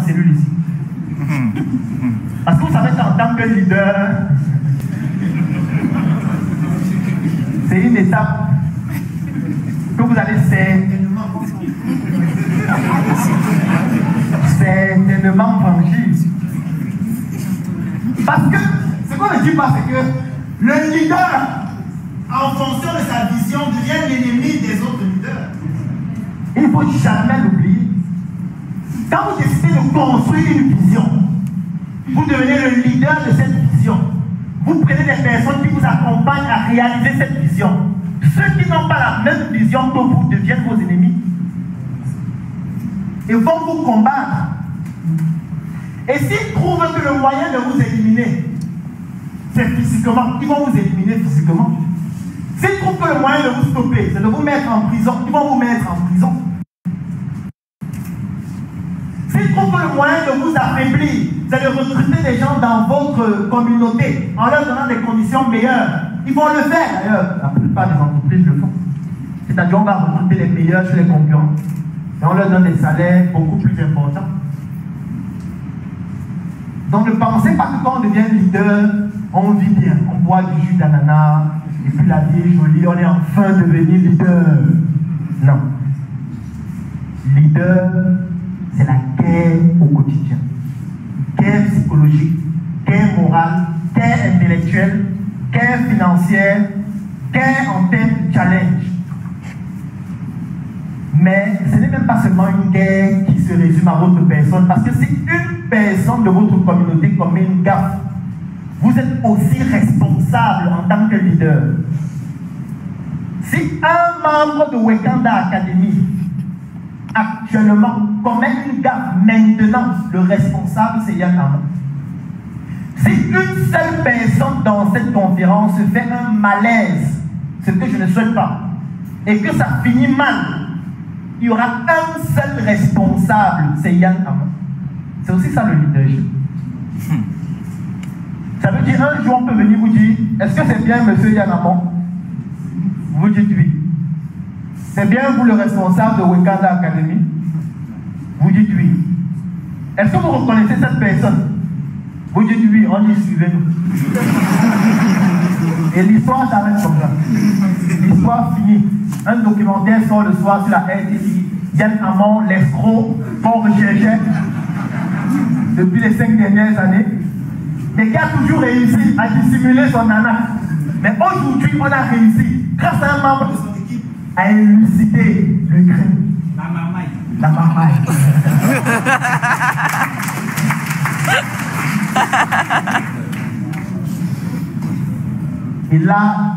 cellule ici. Parce que vous savez qu'en tant que leader, c'est une étape que vous allez certainement franchir. Parce que ce qu'on ne dit pas, c'est que le leader, en fonction de sa vision, devient l'ennemi des autres leaders. Il ne faut jamais l'oublier. Quand vous décidez de construire une vision, vous devenez le leader de cette vision. Vous prenez des personnes qui vous accompagnent à réaliser cette vision. Ceux qui n'ont pas la même vision que vous deviennent vos ennemis et vont vous combattre. Et s'ils trouvent que le moyen de vous éliminer, c'est physiquement, ils vont vous éliminer physiquement. S'ils trouvent que le moyen de vous stopper, c'est de vous mettre en prison, ils vont vous mettre en prison. S'ils trouvent que le moyen de vous affaiblir, c'est de recruter des gens dans votre communauté en leur donnant des conditions meilleures, ils vont le faire d'ailleurs. La plupart des entreprises le font. C'est-à-dire qu'on va recruter les meilleurs chez les concurrents et on leur donne des salaires beaucoup plus importants. Donc ne pensez pas que quand on devient leader, on vit bien, on boit du jus d'ananas, et puis la vie est jolie, on est enfin devenu leader. Non. Leader, c'est la guerre au quotidien. Guerre psychologique, guerre morale, guerre intellectuelle, guerre financière, guerre en termes de challenge. Mais ce n'est même pas seulement une guerre qui se résume à votre personne, parce que si une personne de votre communauté commet une gaffe, vous êtes aussi responsable en tant que leader. Si un membre de Wakanda Academy actuellement commet une gaffe maintenant, le responsable c'est Yann Amon. Si une seule personne dans cette conférence fait un malaise, ce que je ne souhaite pas, et que ça finit mal, il y aura un seul responsable, c'est Yann Amon. C'est aussi ça le leadership. Ça veut dire un jour on peut venir vous dire, est-ce que c'est bien monsieur Yann Amon? Vous dites oui. C'est bien vous le responsable de Wakanda Academy? Vous dites oui. Est-ce que vous reconnaissez cette personne? Vous dites oui, on dit suivez-nous. Et l'histoire s'arrête comme ça. L'histoire finit. Un documentaire sort le soir sur la RTI. Yann Amon, l'escroc qu'on recherchait depuis les 5 dernières années, mais qui a toujours réussi à dissimuler son arnaque. Mais aujourd'hui, on a réussi, grâce à un membre de son équipe, à élucider le crime. La marmaille. La marmaille. Et là,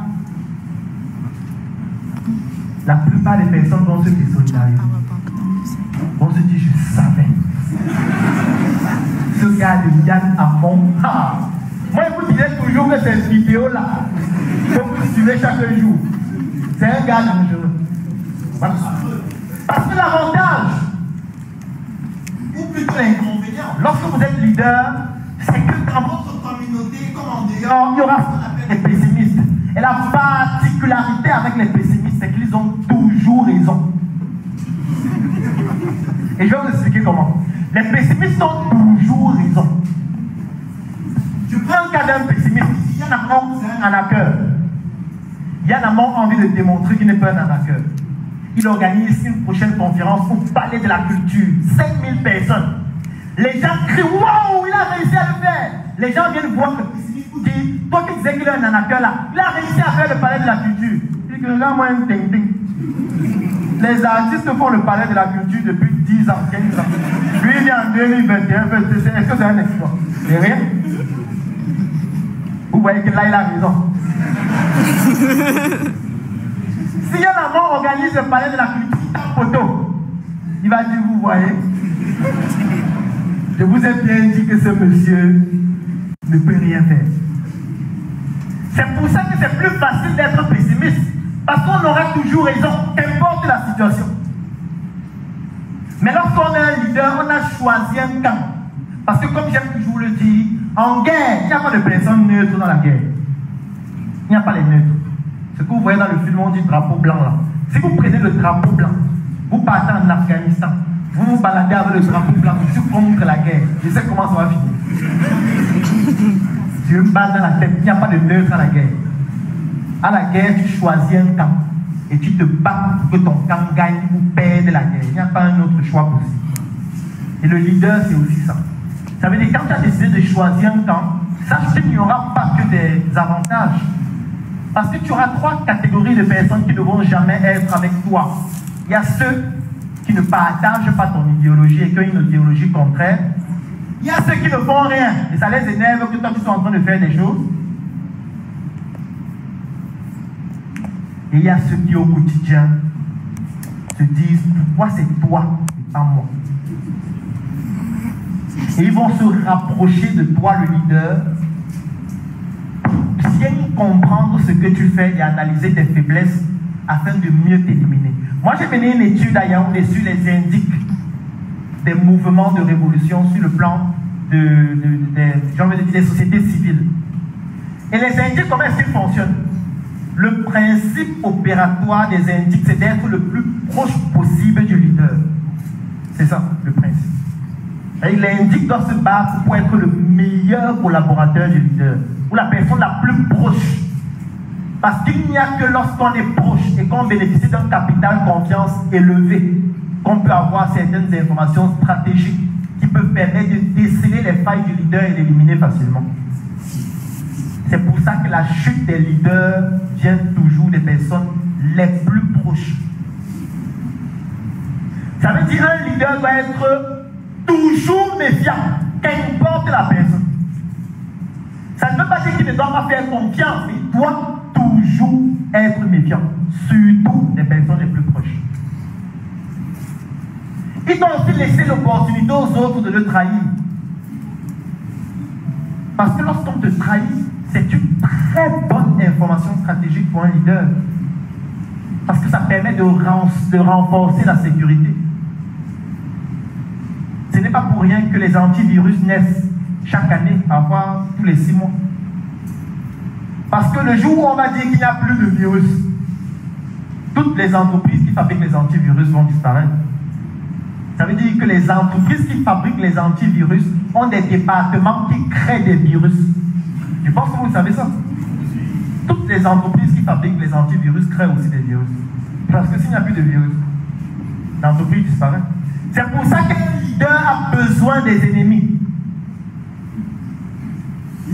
la plupart des personnes vont se désolidarisent. Vont se dire, je savais. Ce gars de Yann Amon. Moi, je vous disais toujours que cette vidéo-là, que vous suivez chaque jour, c'est un gars dangereux. Parce que l'avantage, ou plutôt l'inconvénient, lorsque vous êtes leader, c'est que dans votre communauté, comme en dehors, il y aura ce qu'on appelle les pessimistes. Et la particularité avec les pessimistes, c'est qu'ils ont toujours raison. Et je vais vous expliquer comment. Les pessimistes ont toujours raison. Je prends un cas d'un pessimiste. Yann Amon, c'est un arnaqueur. Yann Amon a envie de démontrer qu'il n'est pas un arnaqueur. Il organise une prochaine conférence au Palais de la Culture. 5000 personnes. Les gens crient, waouh, il a réussi à le faire. Les gens viennent voir le pessimiste pour dire, toi qui disais qu'il est un arnaqueur là, il a réussi à faire le Palais de la Culture. Il dit que là, moi, un ting-ting. Les artistes font le Palais de la Culture depuis 10 ans, 15 ans. Lui, il vient en 2021, est-ce que c'est un exploit? C'est rien. Vous voyez que là, il a raison. Si Yann Amon organise le Palais de la Culture, photo, il va dire, vous voyez, je vous ai bien dit que ce monsieur ne peut rien faire. C'est pour ça que c'est plus facile d'être pessimiste. Parce qu'on aura toujours raison, qu'importe la situation. Mais lorsqu'on est un leader, on a choisi un camp. Parce que comme j'aime toujours le dire, en guerre, il n'y a pas de personnes neutres dans la guerre. Il n'y a pas les neutres. Ce que vous voyez dans le film, on dit drapeau blanc là. Si vous prenez le drapeau blanc, vous partez en Afghanistan, Vous vous baladez avec le drapeau blanc, je suis contre la guerre. Je sais comment ça va finir. Tu me balles dans la tête, il n'y a pas de neutre à la guerre. À la guerre, tu choisis un camp et tu te bats pour que ton camp gagne ou perde la guerre. Il n'y a pas un autre choix possible. Et le leader, c'est aussi ça. Ça veut dire que quand tu as décidé de choisir un camp, sache qu'il n'y aura pas que des avantages. Parce que tu auras 3 catégories de personnes qui ne vont jamais être avec toi. Il y a ceux qui ne partagent pas ton idéologie et qui ont une idéologie contraire. Il y a ceux qui ne font rien et ça les énerve que toi tu sois en train de faire des choses. Et il y a ceux qui au quotidien se disent pourquoi c'est toi et pas moi. Et ils vont se rapprocher de toi, le leader, bien comprendre ce que tu fais et analyser tes faiblesses afin de mieux t'éliminer. Moi, j'ai mené une étude à Yaoundé sur les indices des mouvements de révolution sur le plan des sociétés civiles. Et les indices, comment est-ce qu'ils fonctionnent? Le principe opératoire des indices, c'est d'être le plus proche possible du leader. C'est ça, le principe. Et l'indice doit se battre pour être le meilleur collaborateur du leader, ou la personne la plus proche. Parce qu'il n'y a que lorsqu'on est proche et qu'on bénéficie d'un capital confiance élevé qu'on peut avoir certaines informations stratégiques qui peuvent permettre de déceler les failles du leader et d'éliminer facilement. C'est pour ça que la chute des leaders vient toujours des personnes les plus proches. Ça veut dire qu'un leader doit être toujours méfiant, qu'importe la personne. Ça ne veut pas dire qu'il ne doit pas faire confiance, mais il doit toujours être méfiant, surtout des personnes les plus proches. Il doit aussi laisser l'opportunité aux autres de le trahir. Parce que lorsqu'on te trahit, c'est une très bonne information stratégique pour un leader. Parce que ça permet de renforcer la sécurité. Ce n'est pas pour rien que les antivirus naissent chaque année, parfois tous les 6 mois. Parce que le jour où on va dire qu'il n'y a plus de virus, toutes les entreprises qui fabriquent les antivirus vont disparaître. Ça veut dire que les entreprises qui fabriquent les antivirus ont des départements qui créent des virus. Je pense que vous savez ça. Toutes les entreprises qui fabriquent les antivirus créent aussi des virus. Parce que s'il n'y a plus de virus, l'entreprise disparaît. C'est pour ça qu'un leader a besoin des ennemis.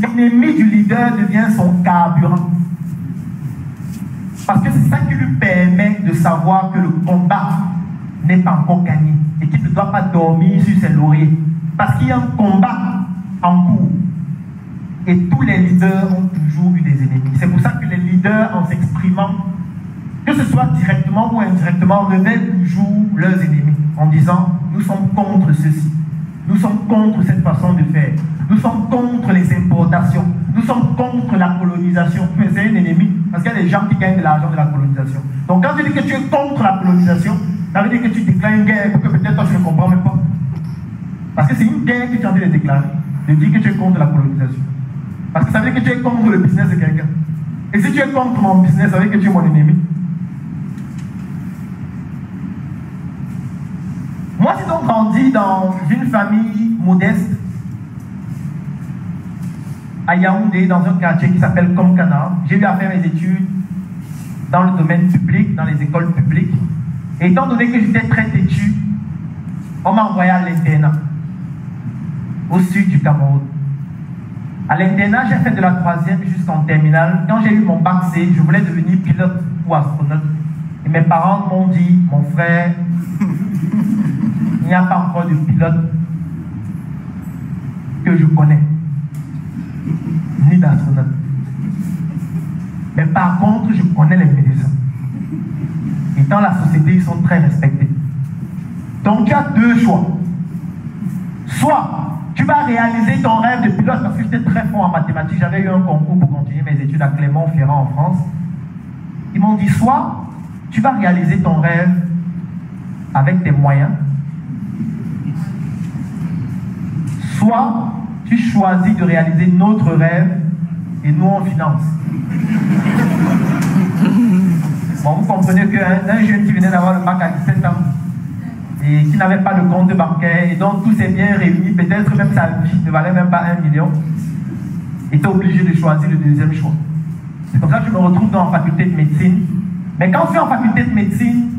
L'ennemi du leader devient son carburant. Parce que c'est ça qui lui permet de savoir que le combat n'est pas encore gagné et qu'il ne doit pas dormir sur ses lauriers. Parce qu'il y a un combat en cours. Et tous les leaders ont toujours eu des ennemis. C'est pour ça que les leaders, en s'exprimant, que ce soit directement ou indirectement, révèlent toujours leurs ennemis en disant « Nous sommes contre ceci. Nous sommes contre cette façon de faire. Nous sommes contre les importations. Nous sommes contre la colonisation. » Mais c'est un ennemi parce qu'il y a des gens qui gagnent de l'argent de la colonisation. Donc quand tu dis que tu es contre la colonisation, ça veut dire que tu déclares une guerre que peut-être toi tu ne comprends même pas. Parce que c'est une guerre que tu es en train de déclarer. De dire que tu es contre la colonisation. Parce que ça veut dire que tu es contre le business de quelqu'un. Et si tu es contre mon business, ça veut dire que tu es mon ennemi. Moi, j'ai donc grandi dans une famille modeste à Yaoundé, dans un quartier qui s'appelle Komkana. J'ai eu à faire mes études dans le domaine public, dans les écoles publiques. Et étant donné que j'étais très têtu, on m'a envoyé à l'internat, au sud du Cameroun. À l'internat, j'ai fait de la 3e jusqu'en terminale. Quand j'ai eu mon bac C, je voulais devenir pilote ou astronaute. Et mes parents m'ont dit, mon frère, il n'y a pas encore de pilote que je connais, ni d'astronaute. Mais par contre, je connais les médecins. Et dans la société, ils sont très respectés. Donc tu as 2 choix. Soit tu vas réaliser ton rêve de pilote, parce que j'étais très fort en mathématiques, j'avais eu un concours pour continuer mes études à Clermont-Ferrand en France. Ils m'ont dit, soit tu vas réaliser ton rêve avec tes moyens, soit tu choisis de réaliser notre rêve et nous on finance. Bon, vous comprenez qu'un jeune qui venait d'avoir le bac à 17 ans, et qui n'avait pas de compte bancaire et donc tous ses biens réunis, peut-être même sa vie ne valait même pas 1 million, était obligé de choisir le deuxième choix. C'est comme ça que je me retrouve dans la faculté de médecine. Mais quand je suis en faculté de médecine,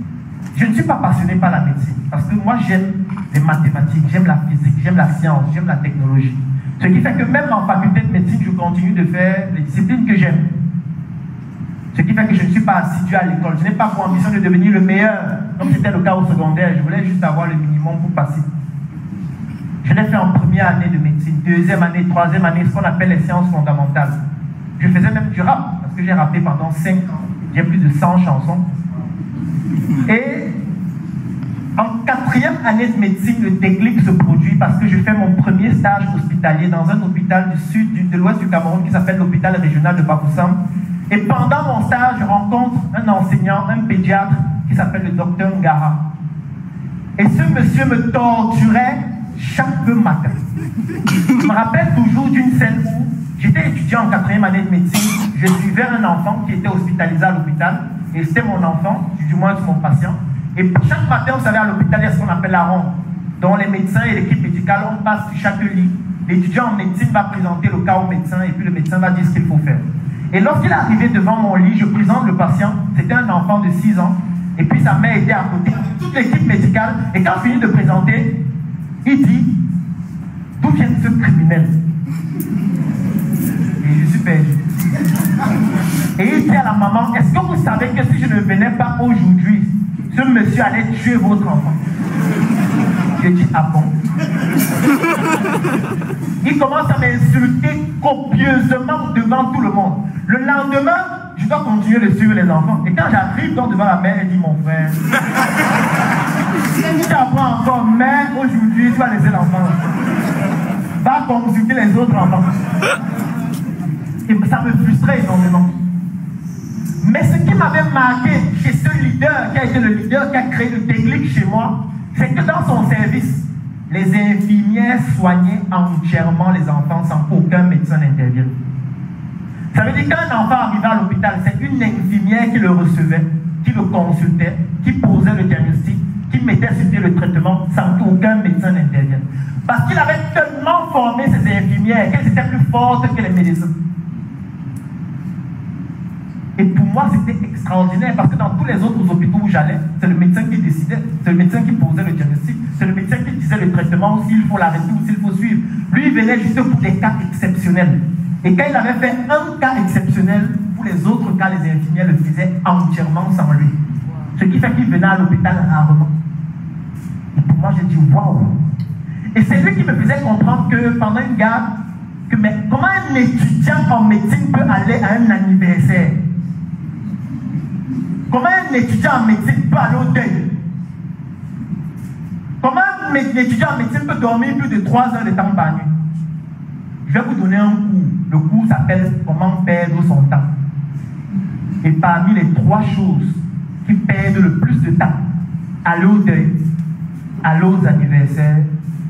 je ne suis pas passionné par la médecine. Parce que moi, j'aime les mathématiques, j'aime la physique, j'aime la science, j'aime la technologie. Ce qui fait que même en faculté de médecine, je continue de faire les disciplines que j'aime. Ce qui fait que je ne suis pas assidu à l'école. Je n'ai pas pour ambition de devenir le meilleur, comme c'était le cas au secondaire. Je voulais juste avoir le minimum pour passer. Je l'ai fait en première année de médecine, deuxième année, troisième année, ce qu'on appelle les sciences fondamentales. Je faisais même du rap, parce que j'ai rappé pendant 5 ans. J'ai plus de 100 chansons. Et en 4e année de médecine, le déclic se produit parce que je fais mon premier stage hospitalier dans un hôpital du sud, de l'ouest du Cameroun qui s'appelle l'hôpital régional de Bafoussam. Et pendant mon stage, je rencontre un enseignant, un pédiatre qui s'appelle le docteur Ngara. Et ce monsieur me torturait chaque matin. Je me rappelle toujours d'une scène où j'étais étudiant en 4e année de médecine, je suivais un enfant qui était hospitalisé à l'hôpital, et c'était mon enfant, du moins mon patient. Et chaque matin, vous savez, à l'hôpital, il y a ce qu'on appelle la ronde, dont les médecins et l'équipe médicale, on passe sur chaque lit. L'étudiant en médecine va présenter le cas au médecin, et puis le médecin va dire ce qu'il faut faire. Et lorsqu'il est arrivé devant mon lit, je présente le patient, c'était un enfant de 6 ans, et puis sa mère était à côté, toute l'équipe médicale, et quand je finis de présenter, il dit, d'où vient ce criminel? Et je suis perdu. Et il dit à la maman, est-ce que vous savez que si je ne venais pas aujourd'hui, ce monsieur allait tuer votre enfant? Je dis, ah bon? Il commence à m'insulter copieusement devant tout le monde. Le lendemain, je dois continuer de suivre les enfants. Et quand j'arrive devant la mère, elle dit, mon frère, tu apprends encore, mais aujourd'hui, tu vas laisser l'enfant. Va consulter les autres enfants. Et ça me frustrait énormément. Mais ce qui m'avait marqué chez ce leader, qui a été le leader qui a créé le déclic chez moi, c'est que dans son service, les infirmières soignaient entièrement les enfants sans qu'aucun médecin n'intervienne. Ça veut dire qu'un enfant arrivait à l'hôpital, c'est une infirmière qui le recevait, qui le consultait, qui posait le diagnostic, qui mettait sur pied le traitement sans qu'aucun médecin n'intervienne. Parce qu'il avait tellement formé ces infirmières qu'elles étaient plus fortes que les médecins. Et pour moi, c'était extraordinaire parce que dans tous les autres hôpitaux où j'allais, c'est le médecin qui décidait, c'est le médecin qui posait le diagnostic, c'est le médecin qui disait le traitement, s'il faut l'arrêter ou s'il faut suivre. Lui, il venait juste pour des cas exceptionnels. Et quand il avait fait un cas exceptionnel, pour les autres cas, les infirmières le faisaient entièrement sans lui. Ce qui fait qu'il venait à l'hôpital rarement. Et pour moi, j'ai dit waouh! Et c'est lui qui me faisait comprendre que pendant une garde, mais comment un étudiant en médecine peut aller à un anniversaire? Comment un étudiant en médecine peut aller au deuil? Comment un étudiant en médecine peut dormir plus de 3 heures de temps par nuit? Je vais vous donner un cours. Le cours s'appelle Comment perdre son temps. Et parmi les 3 choses qui perdent le plus de temps, aller au deuil, aller aux anniversaires,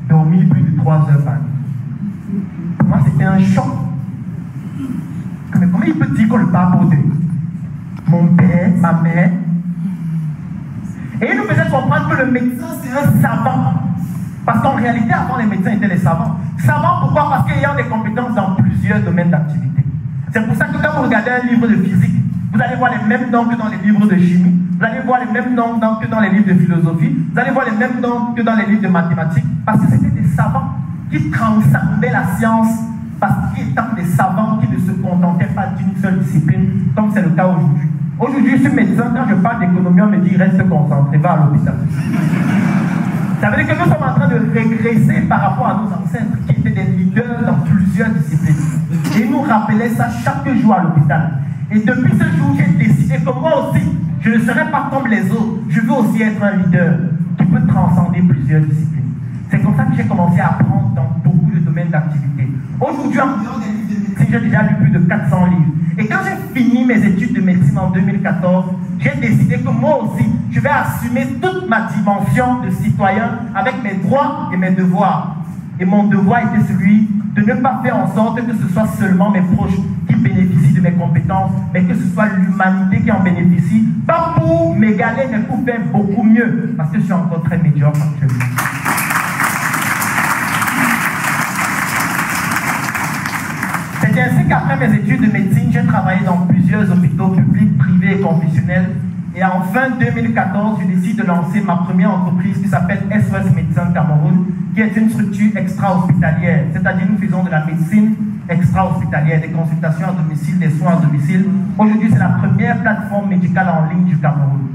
dormir plus de 3 heures par nuit. Pour moi, c'était un choc. Mais comment il peut dire qu'on le parle au deuil? Mon père, ma mère. Et il nous faisait comprendre que le médecin, c'est un savant. Parce qu'en réalité, avant, les médecins étaient les savants. Savants, pourquoi? Parce qu'ils ont des compétences dans plusieurs domaines d'activité. C'est pour ça que quand vous regardez un livre de physique, vous allez voir les mêmes noms que dans les livres de chimie, vous allez voir les mêmes noms que dans les livres de philosophie, vous allez voir les mêmes noms que dans les livres de mathématiques, parce que c'était des savants qui transcendaient la science, parce qu'ils étaient des savants qui ne se contentaient pas d'une seule discipline, comme c'est le cas aujourd'hui. Aujourd'hui, je suis médecin, quand je parle d'économie, on me dit reste concentré, va à l'hôpital. Ça veut dire que nous sommes en train de régresser par rapport à nos ancêtres qui étaient des leaders dans plusieurs disciplines. Et ils nous rappelaient ça chaque jour à l'hôpital. Et depuis ce jour, j'ai décidé que moi aussi, je ne serai pas comme les autres. Je veux aussi être un leader qui peut transcender plusieurs disciplines. C'est comme ça que j'ai commencé à apprendre dans beaucoup de domaines d'activité. Aujourd'hui, en dehors des livres de médecine, j'ai déjà lu plus de 400 livres. Et quand j'ai fini mes études de médecine en 2014, j'ai décidé que moi aussi, je vais assumer toute ma dimension de citoyen avec mes droits et mes devoirs. Et mon devoir était celui de ne pas faire en sorte que ce soit seulement mes proches qui bénéficient de mes compétences, mais que ce soit l'humanité qui en bénéficie. Pas pour m'égaler, mais pour faire beaucoup mieux, parce que je suis encore très médiocre actuellement. C'est ainsi qu'après mes études de médecine, j'ai travaillé dans plusieurs hôpitaux publics, privés et confessionnels. Et en fin 2014, je décide de lancer ma première entreprise qui s'appelle SOS Médecins Cameroun, qui est une structure extra-hospitalière. C'est-à-dire nous faisons de la médecine extra-hospitalière, des consultations à domicile, des soins à domicile. Aujourd'hui, c'est la première plateforme médicale en ligne du Cameroun.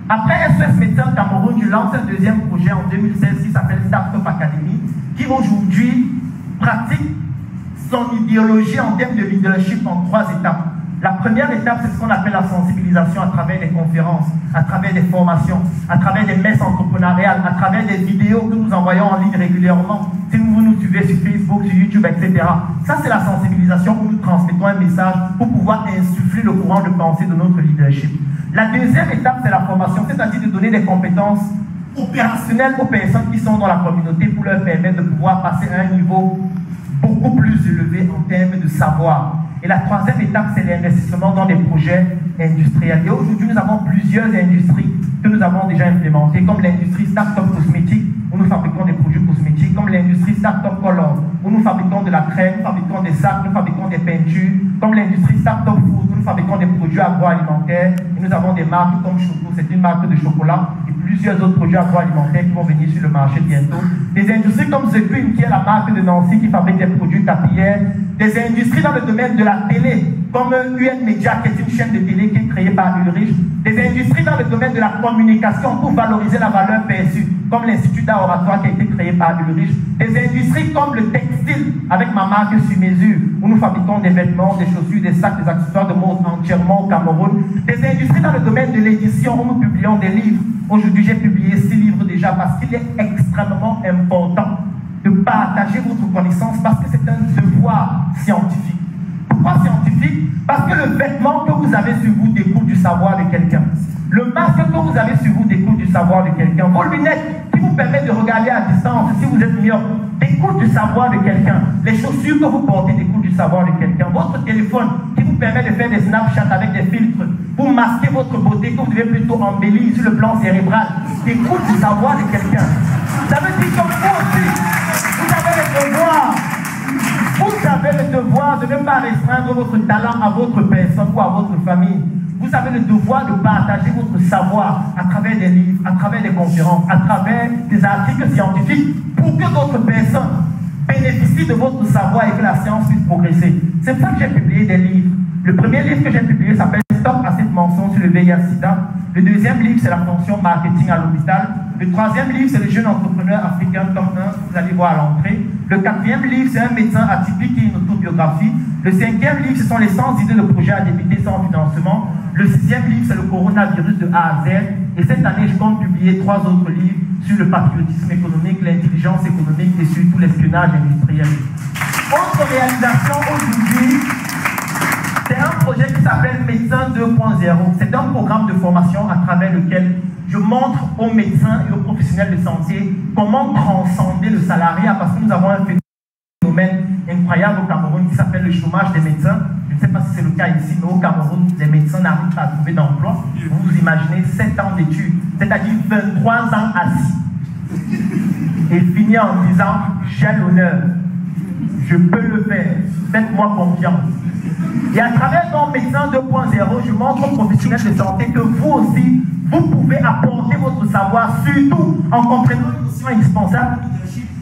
Après SOS Médecins Cameroun, je lance un deuxième projet en 2016 qui s'appelle Startup Academy, qui aujourd'hui pratique son idéologie en termes de leadership en 3 étapes. La première étape, c'est ce qu'on appelle la sensibilisation à travers des conférences, à travers des formations, à travers des messes entrepreneuriales, à travers des vidéos que nous envoyons en ligne régulièrement. Si vous nous suivez sur Facebook, sur YouTube, etc. Ça, c'est la sensibilisation où nous transmettons un message pour pouvoir insuffler le courant de pensée de notre leadership. La deuxième étape, c'est la formation, c'est-à-dire de donner des compétences opérationnelles aux personnes qui sont dans la communauté pour leur permettre de pouvoir passer à un niveau beaucoup plus élevé en termes de savoir. Et la troisième étape, c'est l'investissement dans des projets industriels. Et aujourd'hui, nous avons plusieurs industries que nous avons déjà implémentées, comme l'industrie Startup Cosmétique, où nous fabriquons des produits cosmétiques, comme l'industrie Startup Color, où nous fabriquons de la crème, nous fabriquons des sacs, nous fabriquons des peintures, comme l'industrie Startup Food, où nous fabriquons des produits agroalimentaires. Et nous avons des marques comme Choco, c'est une marque de chocolat, et plusieurs autres produits agroalimentaires qui vont venir sur le marché bientôt. Des industries comme The Queen, qui est la marque de Nancy, qui fabrique des produits capillaires. Des industries dans le domaine de la télé, comme UN Media, qui est une chaîne de télé qui est créée par Ulrich. Des industries dans le domaine de la communication pour valoriser la valeur perçue, comme l'Institut d'art oratoire qui a été créé par Ulrich. Des industries comme le textile, avec ma marque Sur Mesure, où nous fabriquons des vêtements, des chaussures, des sacs, des accessoires de mode entièrement au Cameroun. Des industries dans le domaine de l'édition, où nous publions des livres. Aujourd'hui, j'ai publié 6 livres déjà, parce qu'il est extrêmement important de partager votre connaissance, parce que c'est un devoir scientifique. Pourquoi scientifique? Parce que le vêtement que vous avez sur vous découle du savoir de quelqu'un. Le masque que vous avez sur vous découle du savoir de quelqu'un. Vos lunettes qui vous permettent de regarder à distance, si vous êtes myope, découlent du savoir de quelqu'un. Les chaussures que vous portez découlent du savoir de quelqu'un. Votre téléphone qui vous permet de faire des Snapchat avec des filtres pour masquer votre beauté que vous devez plutôt embellir sur le plan cérébral découle du savoir de quelqu'un. Ça veut dire que vous aussi, vous avez le devoir. Vous avez le devoir de ne pas restreindre votre talent à votre personne ou à votre famille. Vous avez le devoir de partager votre savoir à travers des livres, à travers des conférences, à travers des articles scientifiques pour que d'autres personnes bénéficient de votre savoir et que la science puisse progresser. C'est pour ça que j'ai publié des livres. Le premier livre que j'ai publié s'appelle Stop à cette mention sur le VIH/SIDA. Le deuxième livre, c'est la fonction marketing à l'hôpital. Le troisième livre, c'est le jeune entrepreneur africain tome 1, vous allez voir à l'entrée. Le quatrième livre, c'est un médecin atypique qui est une autobiographie. Le cinquième livre, ce sont les 100 idées de projets à débuter sans financement. Le sixième livre, c'est le coronavirus de A à Z. Et cette année, je compte publier 3 autres livres sur le patriotisme économique, l'intelligence économique et surtout l'espionnage industriel. Autre réalisation aujourd'hui, c'est un projet qui s'appelle Médecin 2.0. C'est un programme de formation à travers lequel je montre aux médecins et aux professionnels de santé comment transcender le salariat, parce que nous avons un phénomène incroyable au Cameroun qui s'appelle le chômage des médecins. Je ne sais pas si c'est le cas ici, mais au Cameroun, les médecins n'arrivent pas à trouver d'emploi. Vous vous imaginez 7 ans d'études, c'est-à-dire 23 ans assis. Et finir en disant, j'ai l'honneur, je peux le faire, faites-moi confiance. Et à travers mon Médecin 2.0, je montre aux professionnels de santé que vous aussi, vous pouvez apporter votre savoir, surtout en comprenant les notions indispensables.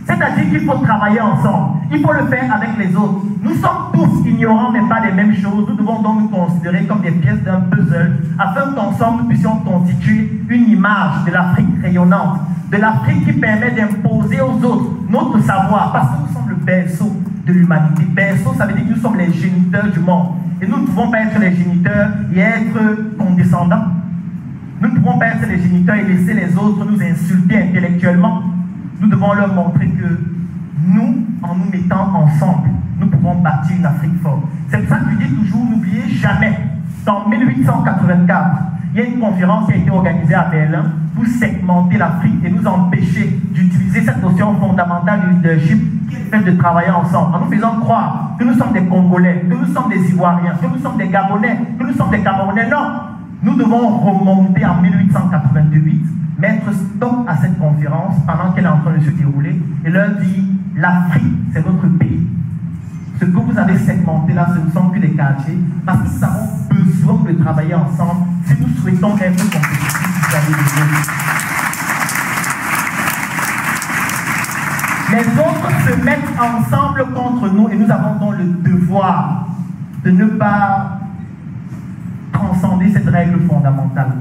C'est-à-dire qu'il faut travailler ensemble. Il faut le faire avec les autres. Nous sommes tous ignorants, mais pas des mêmes choses. Nous devons donc nous considérer comme des pièces d'un puzzle, afin qu'ensemble nous puissions constituer une image de l'Afrique rayonnante, de l'Afrique qui permet d'imposer aux autres notre savoir, parce que nous sommes le berceau de l'humanité. Berceau, ça veut dire que nous sommes les géniteurs du monde. Et nous ne pouvons pas être les géniteurs et être condescendants. Nous ne pouvons pas être les géniteurs et laisser les autres nous insulter intellectuellement. Nous devons leur montrer que nous, en nous mettant ensemble, nous pouvons bâtir une Afrique forte. C'est pour ça que je dis toujours, n'oubliez jamais, en 1884, il y a une conférence qui a été organisée à Berlin pour segmenter l'Afrique et nous empêcher d'utiliser cette notion fondamentale du leadership qui est le fait de travailler ensemble, en nous faisant croire que nous sommes des Congolais, que nous sommes des Ivoiriens, que nous sommes des Gabonais, que nous sommes des Camerounais. Non, nous devons remonter en 1888, mettre stop à cette conférence pendant qu'elle est en train de se dérouler et leur dire l'Afrique, c'est notre pays. Ce que vous avez segmenté là, ce ne sont que des quartiers, parce que nous avons besoin de travailler ensemble si nous souhaitons être compétitifs vis-à-vis des autres. Les autres se mettent ensemble contre nous et nous avons donc le devoir de ne pas transcender cette règle fondamentale.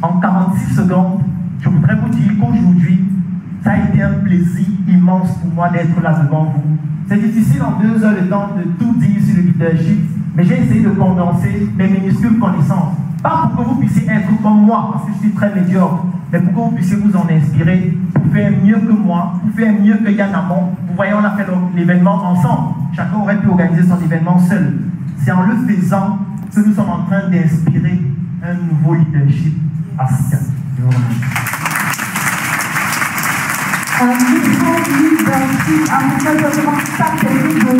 En 46 secondes, je voudrais vous dire qu'aujourd'hui, ça a été un plaisir immense pour moi d'être là devant vous. C'est difficile en 2 heures de temps de tout dire sur le leadership, mais j'ai essayé de condenser mes minuscules connaissances. Pas pour que vous puissiez être comme moi, parce que je suis très médiocre, mais pour que vous puissiez vous en inspirer, pour faire mieux que moi, pour faire mieux que Yann Amon. Vous voyez, on a fait l'événement ensemble. Chacun aurait pu organiser son événement seul. C'est en le faisant que nous sommes en train d'inspirer un nouveau leadership africain. Je vous remercie. Un nouveau leadership africain,